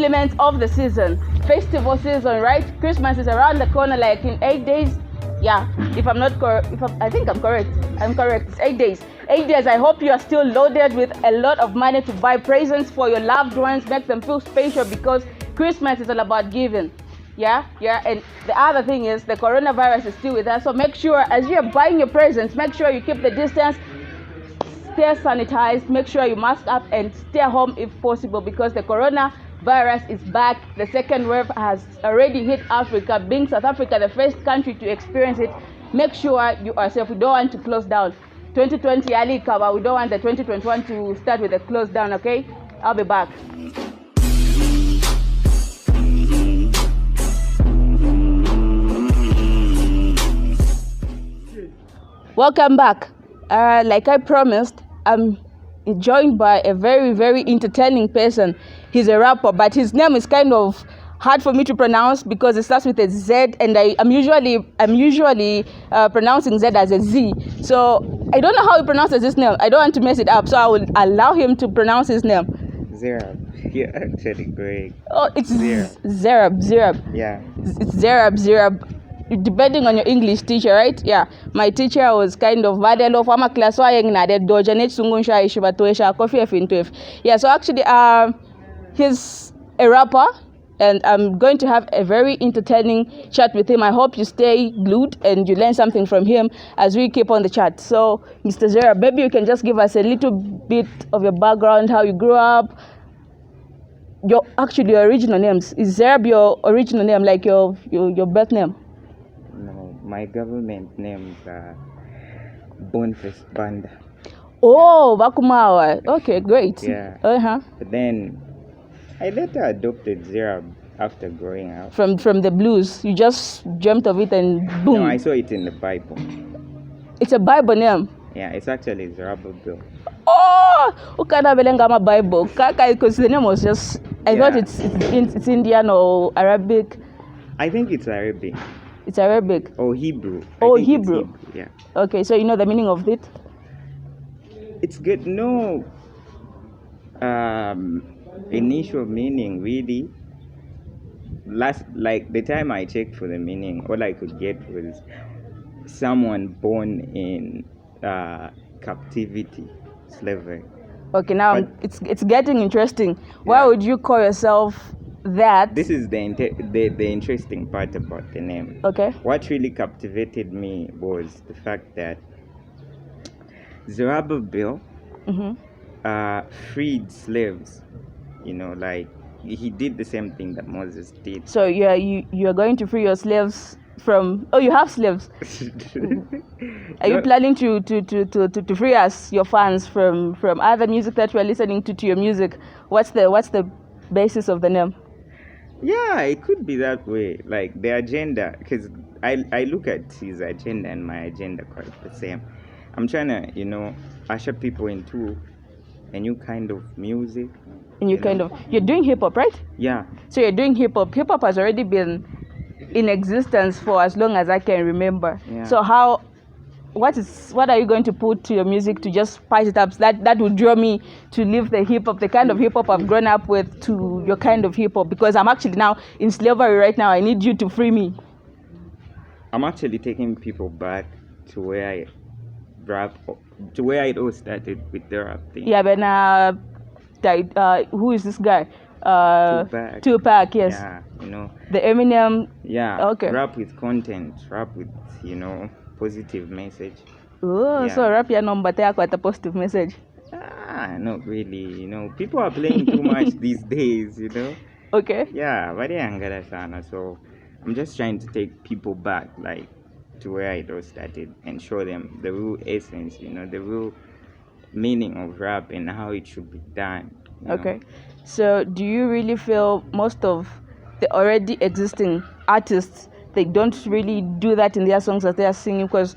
elements of the season. Festival season, right? Christmas is around the corner, like in 8 days. Yeah, if I'm not correct, I think I'm correct. I'm correct. It's 8 days. 8 days. I hope you are still loaded with a lot of money to buy presents for your loved ones, make them feel special, because Christmas is all about giving. Yeah. And the other thing is the coronavirus is still with us. So make sure as you're buying your presents, make sure you keep the distance, stay sanitized, make sure you mask up and stay home if possible, because the coronavirus is back. The second wave has already hit Africa, being South Africa the first country to experience it. Make sure you are safe. We don't want to close down. 2020 Ali cover. We don't want the 2021 to start with a close down, okay? I'll be back. Welcome back. Like I promised, I'm joined by a very, very entertaining person. He's a rapper, but his name is kind of hard for me to pronounce because it starts with a Z, and I'm usually pronouncing Z as a Z. So I don't know how he pronounces his name. I don't want to mess it up, so I will allow him to pronounce his name. Zerub. You're actually great. Oh, it's Zerub. Yeah. It's Zerub. Depending on your English teacher, right? Yeah. My teacher was kind of vadelo for my class. Yeah, so actually he's a rapper, and I'm going to have a very entertaining chat with him. I hope you stay glued and you learn something from him as we keep on the chat. So, Mr. Zerub, maybe you can just give us a little bit of your background, how you grew up, your original names. Is Zerub your original name, like your birth name? No, my government names are Banda. Oh, Bakumawa. Okay, great. Yeah. But then I later adopted Zerub after growing up. From the blues, you just dreamt of it and boom. No, I saw it in the Bible. It's a Bible name. Yeah, it's actually Zerub. Oh, ukana belengama Bible. Kaka, because the name was just. I thought it's Indian or Arabic. I think it's Arabic. It's Arabic. Or Hebrew. Hebrew. Yeah. Okay, so you know the meaning of it? It's good. No. Initial meaning really. The time I checked for the meaning, all I could get was someone born in captivity, slavery. Okay, now it's getting interesting. Why would you call yourself that? This is the interesting part about the name. Okay. What really captivated me was the fact that Zerubbabel freed slaves. You know, like he did the same thing that Moses did. So you are going to free your slaves from? Oh, you have slaves. Are you planning to free us, your fans, from other music that we are listening to your music? What's the basis of the name? Yeah, it could be that way. Like the agenda, because I look at his agenda and my agenda quite the same. I'm trying to, usher people into a new kind of music. You're doing hip hop, right? Yeah. So you're doing hip hop. Hip hop has already been in existence for as long as I can remember. Yeah. So what are you going to put to your music to just spice it up? That would draw me to leave the hip hop, the kind of hip hop I've grown up with, to your kind of hip hop, because I'm actually now in slavery right now. I need you to free me. I'm actually taking people back to where I rap, to where it all started with the rap thing. Yeah, but who is this guy? Tupac, yes. Yeah, the Eminem. Yeah. Okay. Rap with content, rap with positive message. Oh, yeah. So rap your number quite a positive message. Not really. People are playing too much these days. Okay. Yeah, so I'm just trying to take people back, like, to where it all started and show them the real essence, the real meaning of rap and how it should be done. Okay. So do you really feel most of the already existing artists, they don't really do that in their songs that they are singing? Because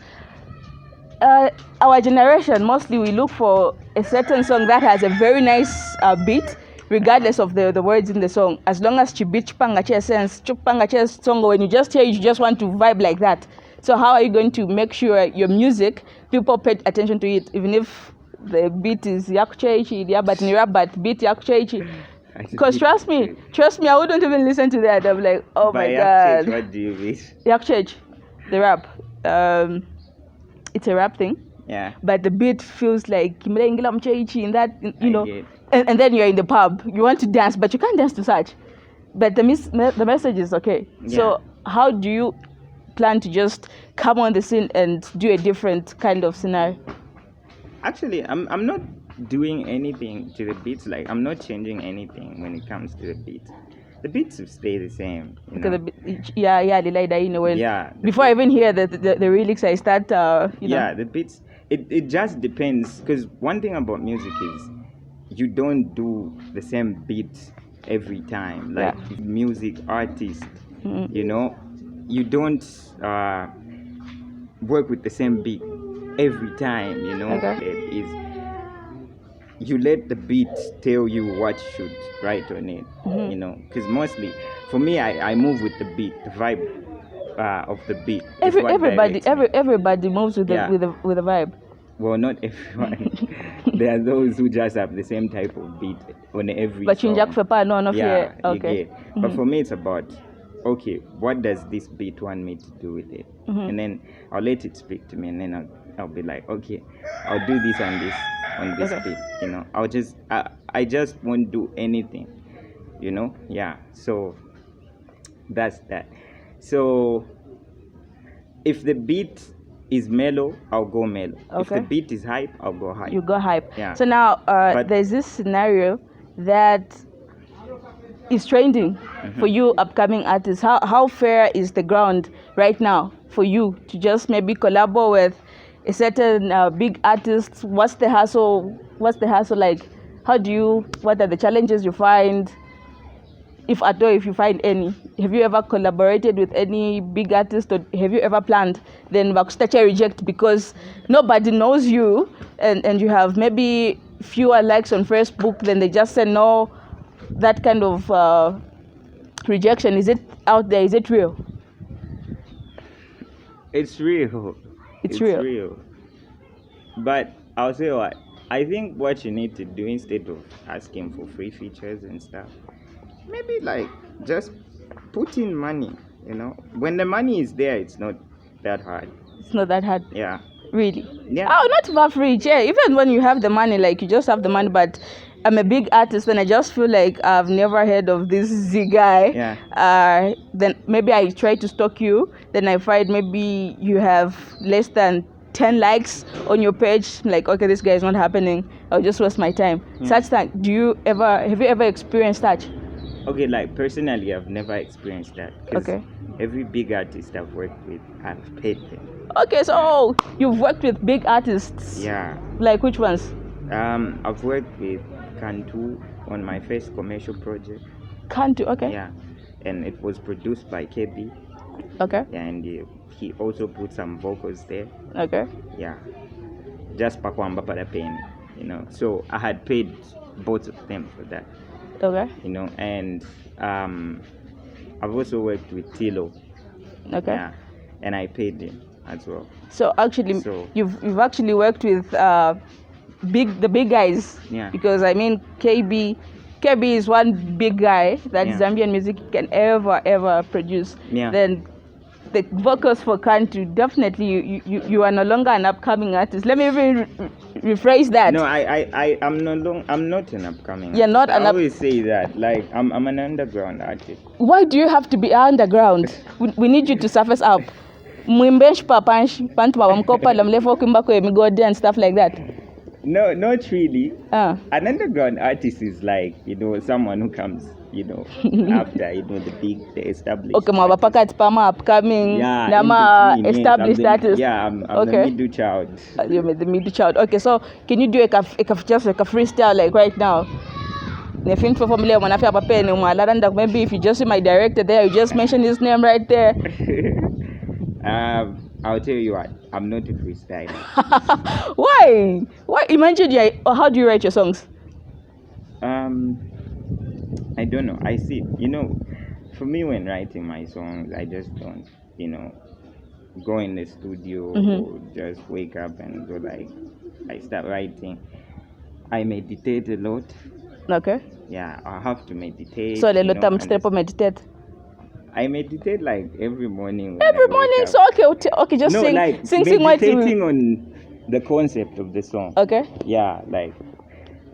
our generation, mostly we look for a certain song that has a very nice beat, regardless of the words in the song. As long as chipanga sense, chupanga song, when you just hear it, you just want to vibe like that. So how are you going to make sure your music, people pay attention to it, even if the beat is yakuchaichi, but beat yakuchaichi? Because trust me, I wouldn't even listen to that. I'm like, oh my god. What do you mean? Yak Church, the rap. It's a rap thing. Yeah. But the beat feels like in that, you know. And then you're in the pub. You want to dance, but you can't dance to such. But the message is okay. Yeah. So how do you plan to just come on the scene and do a different kind of scenario? Actually, I'm not doing anything to the beats. Like, I'm not changing anything when it comes to the beats. The beats will stay the same. Before I even hear the lyrics, I start. Yeah, the beats. It just depends, because one thing about music is you don't do the same beat every time. Like music artists, you know, you don't work with the same beat every time. You know, it is. You let the beat tell you what you should write on it, you know, because mostly for me, I move with the beat, the vibe of the beat. Everybody moves with the vibe. Well, not everyone. There are those who just have the same type of beat on every but song. Okay. But for me, it's about, okay, what does this beat want me to do with it? And then I'll let it speak to me, and then I'll be like, okay, I'll do this and this on this beat, you know. I just won't do anything, you know. Yeah, so that's that. So if the beat is mellow, I'll go mellow. If the beat is hype, I'll go hype. You go hype. Yeah. So now there's this scenario that is trending for you upcoming artists. How fair is the ground right now for you to just maybe collaborate with a certain big artist? What's the hassle like? What are the challenges you find, if at all, if you find any? Have you ever collaborated with any big artist, or have you ever planned then Vakustacha reject because nobody knows you, and you have maybe fewer likes on Facebook, then they just say no? That kind of rejection, is it out there? Is it real? It's real. It's real. But I'll say what I think what you need to do, instead of asking for free features and stuff, maybe like just put in money, you know. When the money is there, it's not that hard. It's not that hard. Yeah. Really? Yeah. Oh, not about free. Yeah. Even when you have the money, like you just have the money, but I'm a big artist and I just feel like I've never heard of this Z guy. Yeah. Then maybe I try to stalk you. Then I find maybe you have less than 10 likes on your page. Like, okay, this guy is not happening. I'll just waste my time. Yeah. Such that, have you ever experienced that? Okay, like personally, I've never experienced that. Okay. Every big artist I've worked with, I've paid them. Okay, so you've worked with big artists. Yeah. Like which ones? I've worked with Kantu on my first commercial project. Kantu, okay. Yeah, and it was produced by KB. Okay. Yeah, and he also put some vocals there. Okay. Yeah, just Pakwamba Parapen, you know. So I had paid both of them for that. Okay. You know, and I've also worked with Tilo. Okay. Yeah, and I paid him as well. So actually, you've actually worked with the big guys. Yeah. Because I mean, KB is one big guy that Zambian music can ever produce. Yeah. Then the vocals for Kantu, definitely you are no longer an upcoming artist. Let me even rephrase that. No, I'm not an upcoming. You're not I always say that. Like I'm an underground artist. Why do you have to be underground? We need you to surface up. Mwimbesh papansh pantwa Copala mlevo kimbako emigode and stuff like that. No, not really. An underground artist is like, you know, someone who comes, you know, after, you know, the established. Okay, mabapaka pama upcoming. Yeah, nama established artist. Yeah, I'm the middle child. You're the middle child. Okay, so can you do just like a freestyle like right now? Maybe if you just see my director there, you just mention his name right there. I'll tell you what, I'm not a freestyler. Why? Imagine, how do you write your songs? I don't know. I see, you know, for me when writing my songs, I just don't, you know, go in the studio or just wake up and go like, I start writing. I meditate a lot. Okay. Yeah, I have to meditate. So you lelo know, tamstrepo meditate. I meditate like every morning. When Every I wake morning. up. So okay, just No, sing like sing what you. meditating on the concept of the song. Okay. Yeah, like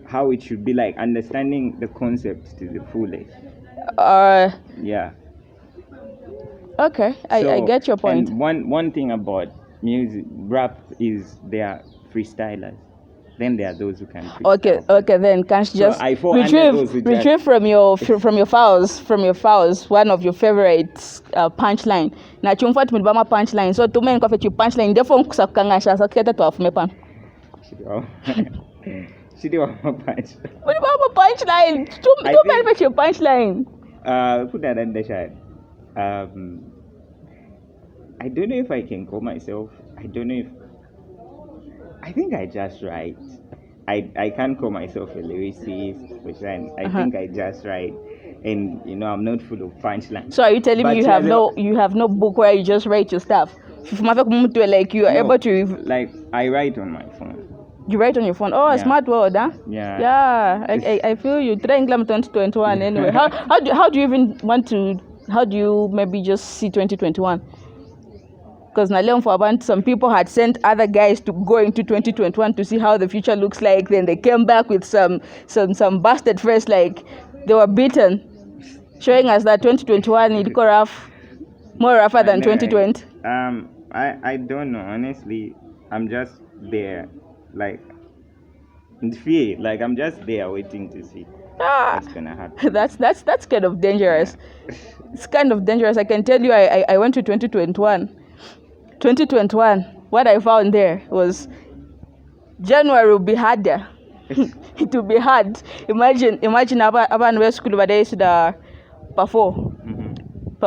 how it should be, like understanding the concept to the fullest. Yeah. Okay, I get your point. And one thing about music, rap, is they are freestylers. Then there are those who can freestyle. Okay. Then can't you just I fall under those who retrieve from your files one of your favorite punchline. Na chumfa tumibama punchline. So tume nko fetu punchline defo nkusakangasha saketa tu afume pan. Shidi wa punch. Mibama punchline. Tume fetu punchline. Put that under shot. I don't know if I can call myself. I don't know if. I think I just write. I can't call myself a lyricist, which I think I just write, and I'm not full of punchlines. So are you telling me you have no book where you just write your stuff? Like you are able to. Like I write on my phone. You write on your phone. Oh, yeah. Smart word, huh? Yeah. Yeah. I feel you. Triangle 2021. Anyway, how do you even want to? How do you maybe just see 2021? Because now for about some people had sent other guys to go into 2021 to see how the future looks like. Then they came back with some busted face, like they were beaten, showing us that 2021 it got rough, more rougher than 2020. I don't know, honestly. I'm just there, like in fear. Like I'm just there waiting to see what's gonna happen. That's kind of dangerous. Yeah. It's kind of dangerous. I can tell you, I went to 2021. 2021, what I found there was January will be harder. It will be hard. Imagine abantu besikulu badayisida perform,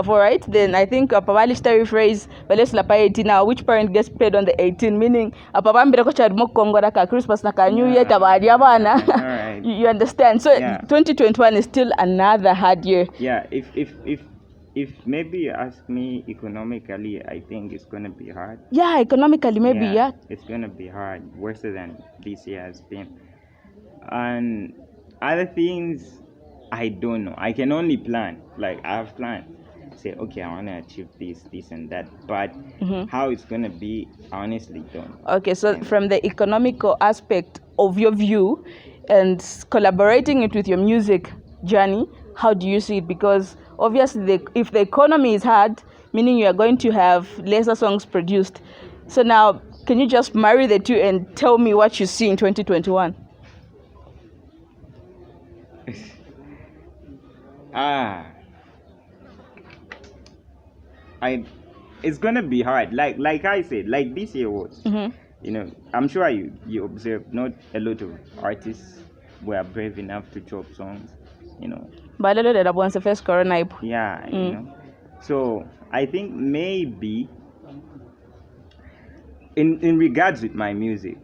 right? Then I think probably story phrase balesla pa 18 now, which parent gets paid on the 18, meaning apabambira ko chad mo kongo da ka Christmas na ka New Year tabadi abana. Right. You understand? So yeah. 2021 is still another hard year. Yeah, if maybe you ask me economically, I think it's going to be hard. Yeah, economically maybe, yeah. It's going to be hard, worse than this year has been. And other things, I don't know. I can only plan. Like, I have plans. Say, okay, I want to achieve this and that. But how it's going to be, I honestly don't. Okay, so from the economical aspect of your view and collaborating it with your music journey, how do you see it? Because obviously, if the economy is hard, meaning you are going to have lesser songs produced. So now, can you just marry the two and tell me what you see in 2021? It's gonna be hard. Like I said, like this year was. I'm sure you observed not a lot of artists were brave enough to drop songs. But a little once the first corona. Yeah, So I think maybe in regards with my music,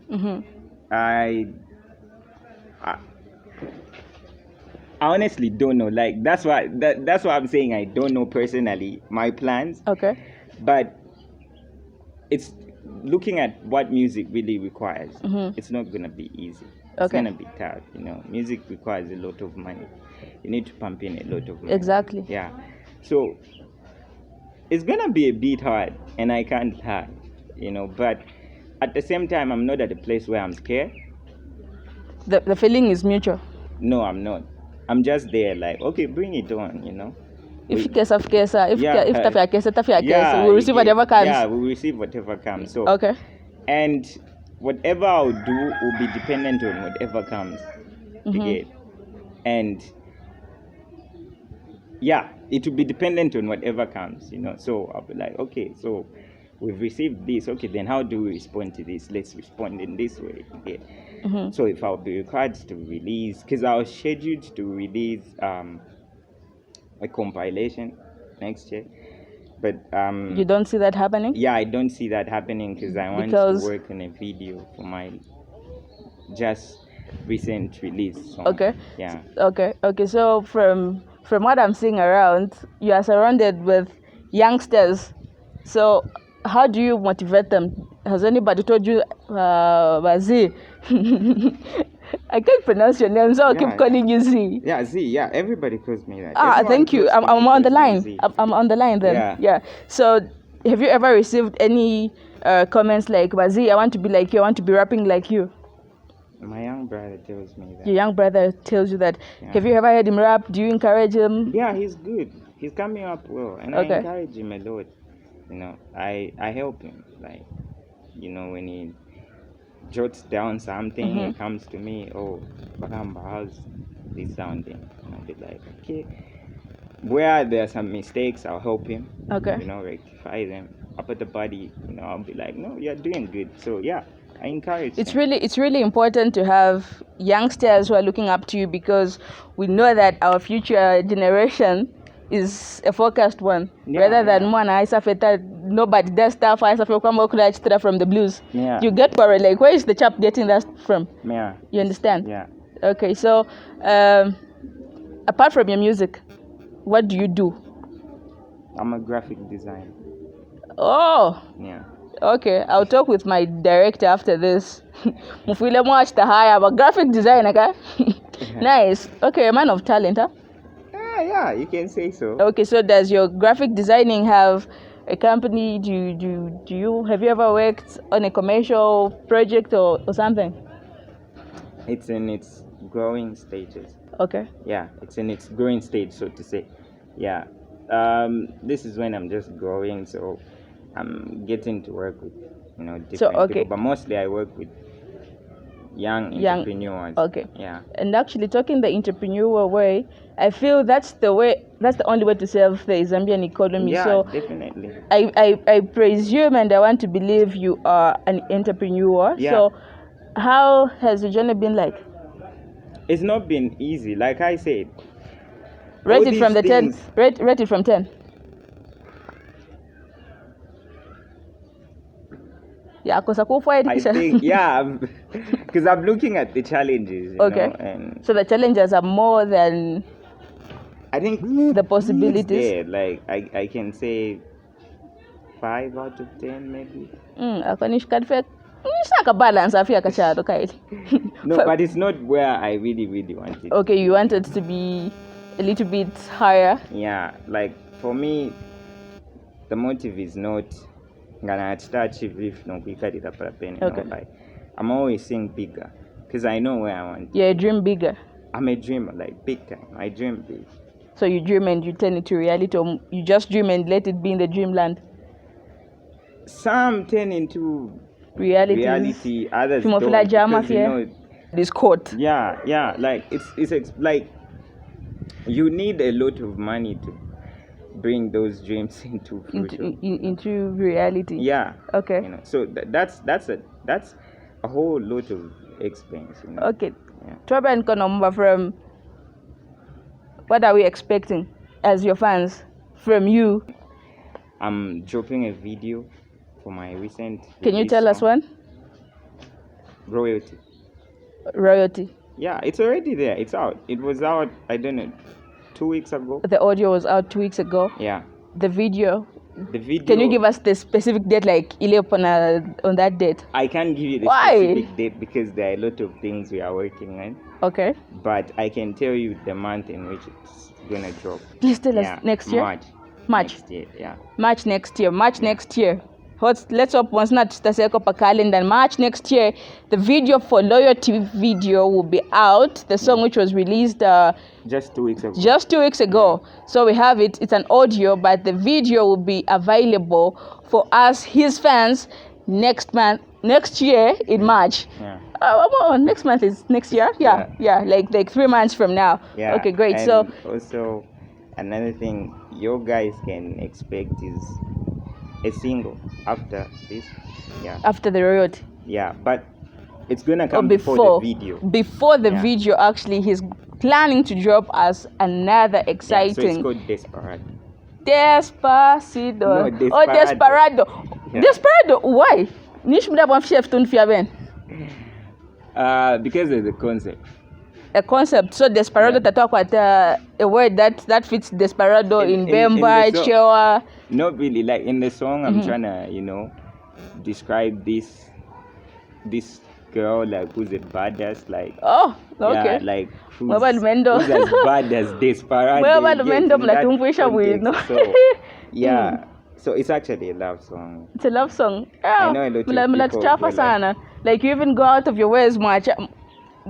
I honestly don't know. Like that's why I'm saying I don't know personally my plans. Okay. But it's looking at what music really requires. It's not gonna be easy. It's gonna be tough. Music requires a lot of money. You need to pump in a lot of money. Exactly. Yeah. So it's gonna be a bit hard, and I can't lie, But at the same time, I'm not at a place where I'm scared. The feeling is mutual. No, I'm not. I'm just there, like, okay, bring it on, If we'll receive whatever comes. Yeah, we'll receive whatever comes. So okay. And whatever I'll do will be dependent on whatever comes. Again. And yeah, it will be dependent on whatever comes, So I'll be like, okay, so we've received this. Okay, then how do we respond to this? Let's respond in this way. Okay. So if I'll be required to release, because I was scheduled to release a compilation next year, but you don't see that happening? Yeah, I don't see that happening because I want to work on a video for my just recent release song. Okay. Yeah. Okay. So from what I'm seeing around, you are surrounded with youngsters. So how do you motivate them? Has anybody told you, Bazi, I can't pronounce your name, so I'll keep calling you Z. Yeah, Z. Yeah, everybody calls me that. Thank you. I'm on the line. I'm on the line then. Yeah. So, have you ever received any comments like, Z, I want to be like you, I want to be rapping like you? My young brother tells me that. Your young brother tells you that. Yeah. Have you ever heard him rap? Do you encourage him? Yeah, he's good. He's coming up well, and I encourage him a lot. You know, I help him. Like, you know, when he jots down something, he comes to me. Oh, Bakamba, how's this sounding? And I'll be like, okay. Where there are some mistakes, I'll help him. Okay. You know, rectify them. Up at the body, you know, I'll be like, no, you're doing good. So yeah, I encourage. It's really important to have youngsters who are looking up to you, because we know that our future generation is a focused one, rather than one nobody does stuff. I suffer from the blues. Yeah. You get worried, like, where is the chap getting that from? Yeah. You understand? Yeah. Okay, so apart from your music, what do you do? I'm a graphic designer. Oh. Yeah. Okay, I'll talk with my director after this. Mufile watch the high. I'm a graphic designer, okay? Nice. Okay, a man of talent, huh? Yeah, you can say so. Okay, so does your graphic designing have a company? Do you have you ever worked on a commercial project or something? It's in its growing stages. Okay. Yeah, it's in its growing stage, so to say. Yeah. This is when I'm just growing, so I'm getting to work with, you know, different people, but mostly I work with young entrepreneurs. Okay. Yeah. And actually, talking the entrepreneurial way, I feel that's the only way to serve the Zambian economy. Yeah, so definitely. I presume and I want to believe you are an entrepreneur. Yeah. So how has the journey been like? It's not been easy, like I said. Rate it from the 10. Rate it from 10. Yeah, because I think, yeah, because I'm looking at the challenges. You know, and so the challenges are more than, I think, the possibilities. There. Like I can say 5 out of 10 maybe. I balance. No, but it's not where I really want it. Okay, you want it to be a little bit higher. Yeah, like for me, the motive is not gonna achieve if no quicker it up. Like I'm always saying bigger, because I know where I want. Yeah, dream bigger. I'm a dreamer, like big time. I dream big. So you dream and you turn it to reality, or you just dream and let it be in the dreamland? Some turn into reality. Others don't, because, you know, this quote. Yeah. Like it's like you need a lot of money to bring those dreams into reality. Yeah. Okay. You know, so that's a whole lot of expense. You know? Okay. Trouble and Konomba, from what are we expecting as your fans from you? I'm dropping a video for my recent. Can you tell us one? Royalty. Yeah, it's already there. It's out. It was out, I don't know, 2 weeks ago. The audio was out 2 weeks ago. Yeah. The video. Can you give us the specific date, like on that date? I can't give you the specific date because there are a lot of things we are working on. Okay. But I can tell you the month in which it's gonna drop. Please tell us. Next year? March. Next year, yeah. March next year. Let's hope once not to set up a calendar. March next year, the video for Loyalty video will be out. The song which was released just 2 weeks ago. So we have it. It's an audio, but the video will be available for us, his fans, next year in March. Yeah. Next month is next year. Yeah. Like 3 months from now. Yeah. Okay, great. And so also another thing you guys can expect is a single after this. Yeah. After the royalty. Yeah, but it's gonna come before the video. Before the video, actually, he's planning to drop us another exciting. So it's called Desperado. Despacito. No, Desperado. Oh, Desperado. Yeah. Desperado. Why? Because of the concept. A concept. So Desperado talk about a word that fits Desperado in Bemba, Chewa. Not really. Like in the song, I'm trying to, describe this girl like who's the baddest, like Oh, okay. yeah, like who's Mendo. as bad as Desperado. Mendo in that mlatumfisha wino. context. So yeah, so it's actually a love song. It's a love song. I know a lot of people Chafa go sana. Like you even go out of your ways much.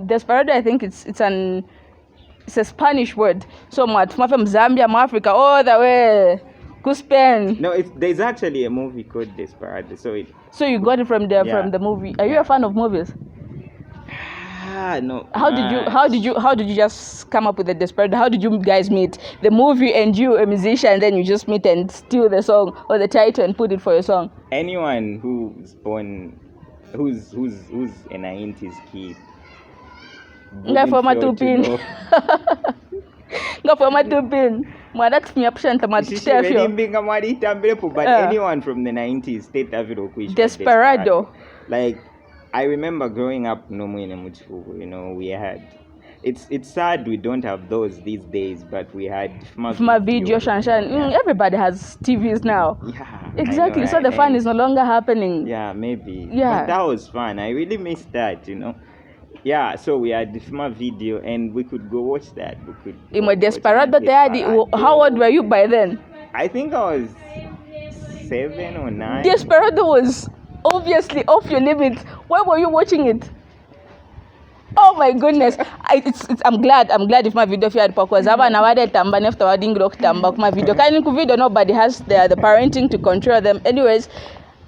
Desperado, I think it's a Spanish word. So much from Zambia, Africa, all the way to Spain. No, there's actually a movie called Desperado. So you got it from the movie. Are you a fan of movies? No. How did you just come up with the Desperado? How did you guys meet? The movie and you, a musician, then you just meet and steal the song or the title and put it for your song? Anyone who's born, who's a 90s kid. Ngafoma tupin. Mwada kufinyapusha but anyone from the 90s state Desperado. Like I remember growing up you know, we had it's sad we don't have those these days, but we had my video shanshan. Everybody has TVs now. Yeah, exactly. Know, so the fun is no longer happening. Yeah, maybe. Yeah, but that was fun. I really missed that, you know. Yeah, so we had this video and we could go watch that. We could. Desperado. How old were you by then? I think I was 7 or 9. Desperado was obviously off your limit. Why were you watching it? Oh my goodness! I'm glad if my video feared because Aba na wade tamba nefta wading rock tamba my video. Kind of video nobody has the parenting to control them. Anyways,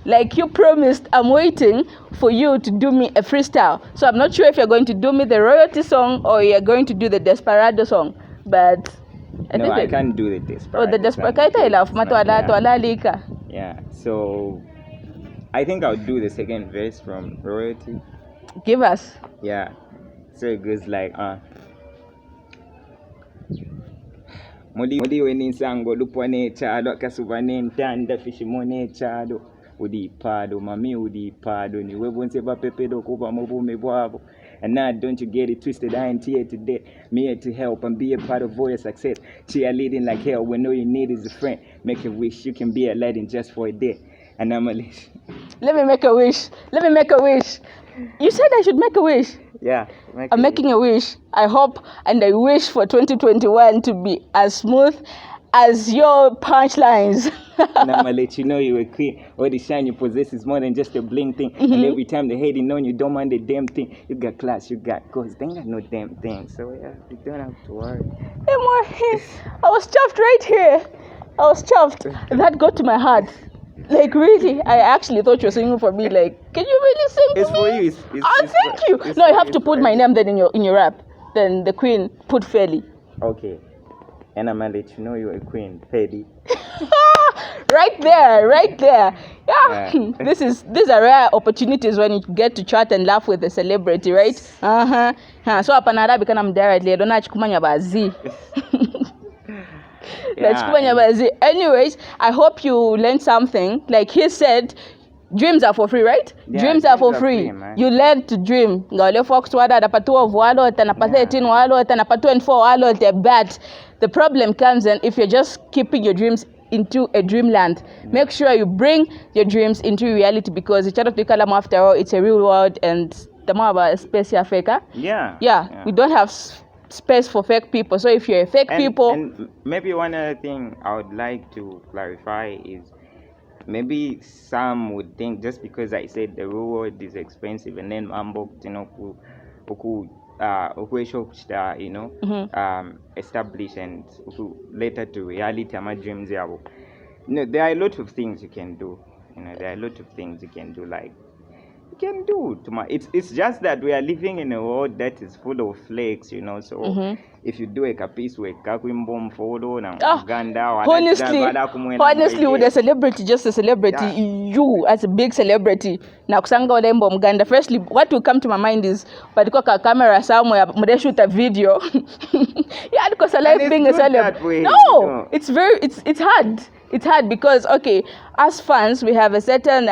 like you promised, I'm waiting for you to do me a freestyle. So I'm not sure if you're going to do me the royalty song or you're going to do the Desperado song. But I can't do the Desperado. Oh, the Desperado I love. Yeah. So I think I'll do the second verse from royalty. Give us. Yeah. So it goes like Modi weni sango lupwane chado kasubane ntanda fishimone chado udi pado mami udi pado ni webonse ba pepedo kuba mubume bwabo. And now don't you get it twisted, I ain't here today. Me here to help and be a part of all your success. Cheerleading like hell when all you need is a friend. Make a wish you can be a legend just for a day. And I'm a Let me make a wish. You said I should make a wish. Yeah. I'm making a wish. I hope and I wish for 2021 to be as smooth as your punchlines. And I'ma let you know you're a queen. All the shine you possess is more than just a bling thing. Mm-hmm. And every time they hating on you, don't mind the damn thing. You got class, you got cause. They ain't got no damn thing. So yeah, you don't have to worry. I was chuffed right here. That got to my heart. Like really, I actually thought you were singing for me. Like, can you really sing it's for me? It's for you. Thank you. No, you have to put my name then in your rap. Then the queen put Felly. Okay. And I'm gonna let you know you're a queen, Felly. Right there. Yeah. These are rare opportunities when you get to chat and laugh with a celebrity, right? So apanada because I'm directly. I don't know kumanya bazi. Anyways, I hope you learned something. Like he said, dreams are for free, right? Yeah, dreams are for free. You learn to dream. Ngale fox wada napatu walo tanapatu 18 walo tanapatu 24 walo but the problem comes in if you're just keeping your dreams into a dreamland. Make sure you bring your dreams into reality because it's after all it's a real world and the more about space faker. Yeah. We don't have space for fake people. So if you're a fake people, and maybe one other thing I would like to clarify is maybe some would think just because I said the real world is expensive and then establish and later to reality my dreams. There are a lot of things you can do. Like you can do it's just that we are living in a world that is full of flakes, so if you do a piece with kakwimbo photo na Uganda honestly with a celebrity, just a celebrity, you as a big celebrity na kusanga olembo Uganda, firstly what will come to my mind is but a camera somewhere mode shoot a video. Yeah, because I like being a celeb. No, it's hard. It's hard because, okay, as fans, we have a certain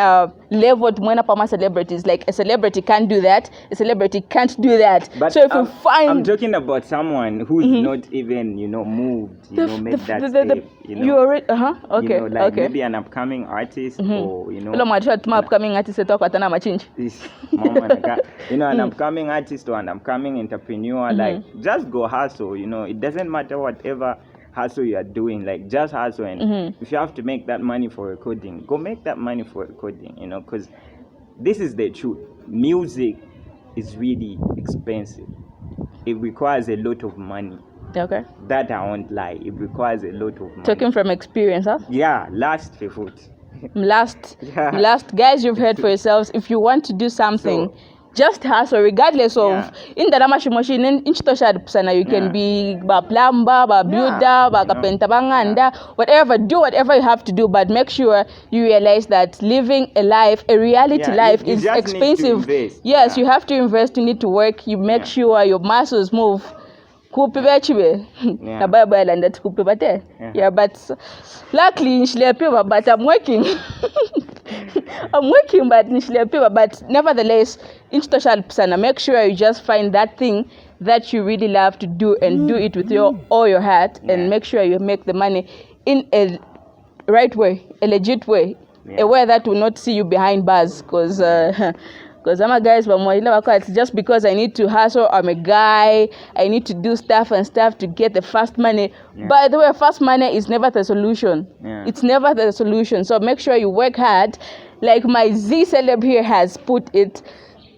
level to mwena pama celebrities. Like, a celebrity can't do that. A celebrity can't do that. But so if you find... I'm talking about someone who's not even, moved, make that step, You already, okay, like okay. maybe an upcoming artist or, upcoming artist an upcoming artist or an upcoming entrepreneur, like just go hustle, it doesn't matter whatever hustle you are doing, like just hustle, and if you have to make that money for recording, go make that money for recording, because this is the truth. Music is really expensive. It requires a lot of money. Okay. That I won't lie. It requires a lot of money. Talking from experience, huh? Yeah, last foot. Last, guys, you've heard for yourselves. If you want to do something, just hustle, regardless of in the machine in you can be a plumber, a builder, a carpenter, whatever. Do whatever you have to do, but make sure you realize that living a life, a reality life, is expensive. Yes, you have to invest. You need to work. You make sure your muscles move. But luckily but I'm working. I'm working, but nevertheless, make sure you just find that thing that you really love to do and do it with all your heart, and make sure you make the money in a right way, a legit way, a way that will not see you behind bars, because I'm a guy, it's just because I need to hustle. I'm a guy. I need to do stuff to get the fast money. By the way, fast money is never the solution. It's never the solution. So make sure you work hard. Like my Z celeb here has put it,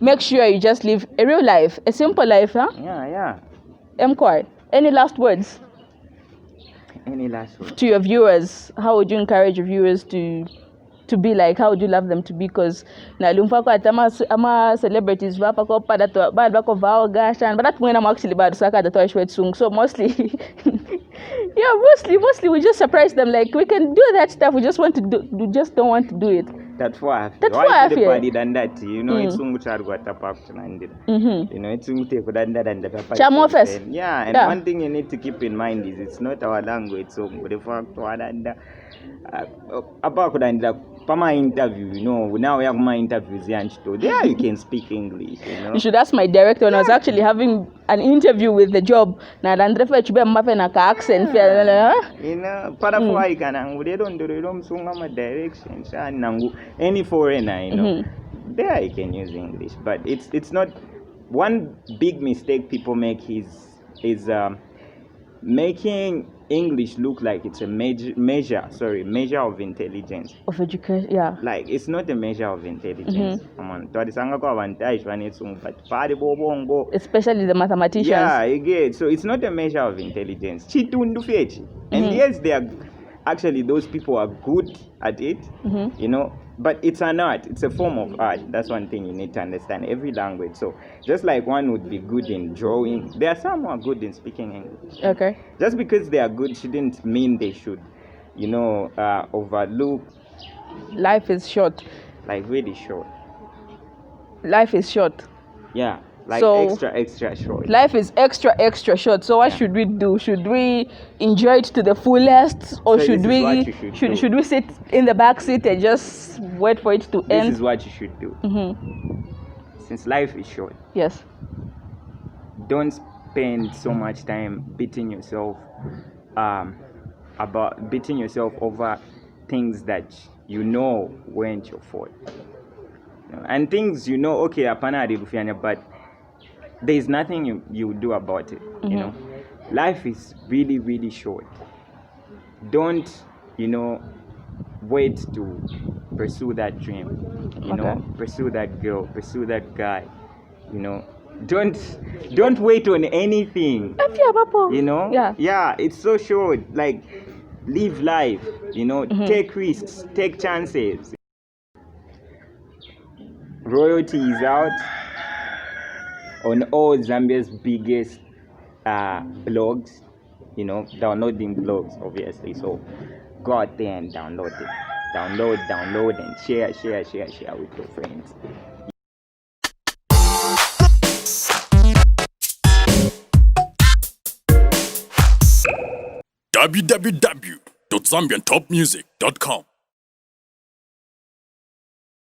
make sure you just live a real life, a simple life, huh? Yeah. MQuarrie, any last words? Any last words? To your viewers, how would you encourage your viewers to be like? How would you love them to be? Because na lumfako ama celebrities vapa ko pada to bad bako vao gashan, but that when I'm actually bad saka the toy shwet sung. So mostly mostly we just surprise them, like we can do that stuff, we just want to do, we just don't want to do it. That's why I feel. It's ungu charwa tapak tunandira. It's ungu teko danda tapak. Chamofes. Yeah, and one thing you need to keep in mind is it's not our language. So the fact wadanda about Pama interview, now we have my interviews there you can speak English, You should ask my director when I was actually having an interview with the job. Na Andrefa chube mafe na ka accent. Para for they don't sunga my direction. Any foreigner, there you can use English. But it's not. One big mistake people make is making English look like it's a measure of intelligence. Of education, yeah. Like it's not a measure of intelligence. Especially the mathematicians. Yeah, again. So it's not a measure of intelligence. And yes, they are actually, those people are good at it, but it's an art. It's a form of art. That's one thing you need to understand. Every language. So just like one would be good in drawing, there are some who are good in speaking English. Okay. Just because they are good shouldn't mean they should, overlook. Life is short. Like really short. Life is short. Yeah. Like so, extra short. Life is extra short. So what should we do? Should we enjoy it to the fullest, or should we sit in the back seat and just wait for it to end? This is what you should do. Since life is short. Yes. Don't spend so much time beating yourself over things that weren't your fault. And things okay, but there's nothing you do about it. Life is really, really short. Don't wait to pursue that dream, pursue that girl, pursue that guy, don't wait on anything, yeah, it's so short. Like, live life, take risks, take chances. Royalty is out on all Zambia's biggest blogs, downloading blogs, obviously. So go out there and download it. Download and share with your friends. www.zambiantopmusic.com